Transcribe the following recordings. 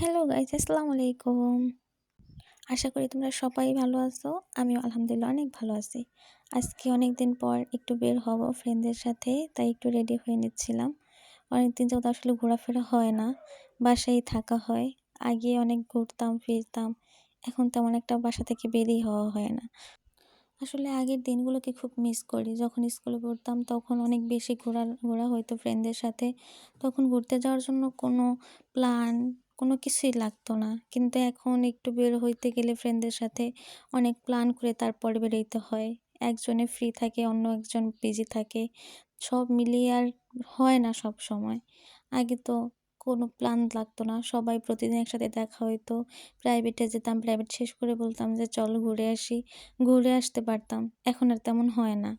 Hello guys, আসসালামু আলাইকুম। আশা করি তোমরা সবাই ভালো আছো। আমিও আলহামদুলিল্লাহ অনেক ভালো আছি। আজকে অনেকদিন পর একটু বের হব ফ্রেন্ডদের সাথে, তাই একটু রেডি হয়ে নিচ্ছিলাম। অনেকদিন যাবত আসলে ঘোরাফেরা হয় না, বাসায় থাকা হয়। আগে অনেক ঘুরতাম ফিরতাম, এখন তেমন একটা বাসা থেকে বেরিয়ে হওয়া হয় না। আসলে আগের দিনগুলোকে খুব মিস করি। যখন স্কুলে পড়তাম তখন অনেক বেশি ঘোরা হইতো ফ্রেন্ডদের সাথে। তখন ঘুরতে যাওয়ার জন্য কোনো প্ল্যান, কোনো কিছুই লাগতো না। কিন্তু এখন একটু বের হইতে গেলে ফ্রেন্ডদের সাথে অনেক প্ল্যান করে তারপরে বেরোইতে হয়। একজনে ফ্রি থাকে, অন্য একজন বিজি থাকে। সব মিলিয়ে আর হয় না সবসময়। আগে তো কোনো প্ল্যান লাগতো না। সবাই প্রতিদিন একসাথে দেখা হইতো। প্রাইভেটে যেতাম, প্রাইভেট শেষ করে বলতাম যে চলো ঘুরে আসি। ঘুরে আসতে পারতাম। এখন আর তেমন হয় না।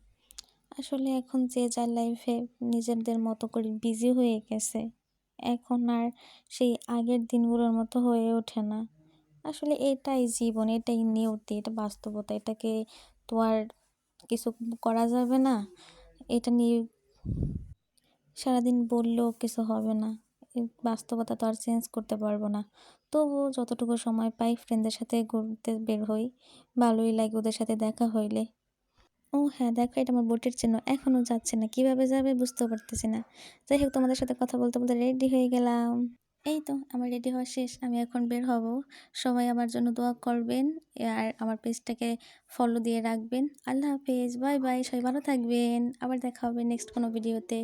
আসলে এখন যে যার লাইফে নিজেদের মতো করে বিজি হয়ে গেছে। এখন আর সেই আগের দিনগুলোর মতো হয়ে ওঠে না। আসলে এটাই জীবন, এটাই নিয়তি, এটা বাস্তবতা। এটাকে তো আর কিছু করা যাবে না। এটা নিয়ে সারাদিন বললেও কিছু হবে না। এই বাস্তবতা তো আর চেঞ্জ করতে পারবো না। তবুও যতটুকু সময় পাই ফ্রেন্ডদের সাথে ঘুরতে বের হই। ভালোই লাগে ওদের সাথে দেখা হইলে। ও হ্যাঁ, দেখো এটা আমার বোটের চিহ্ন। এখনো যাচ্ছে না। কিভাবে যাবে বুঝতেও পারতেছি না। যাই হোক, তোমাদের সাথে কথা বলতে, বলতে রেডি হয়ে গেলাম। এই তো আমার রেডি হওয়া শেষ। আমি এখন বের হব। সবাই আমার জন্য দোয়া করবেন। আর আমার পেজটাকে ফলো দিয়ে রাখবেন। আল্লাহ হাফেজ। Bye, bye. সবাই ভালো থাকবেন। আবার দেখা হবে নেক্সট কোনো ভিডিওতে।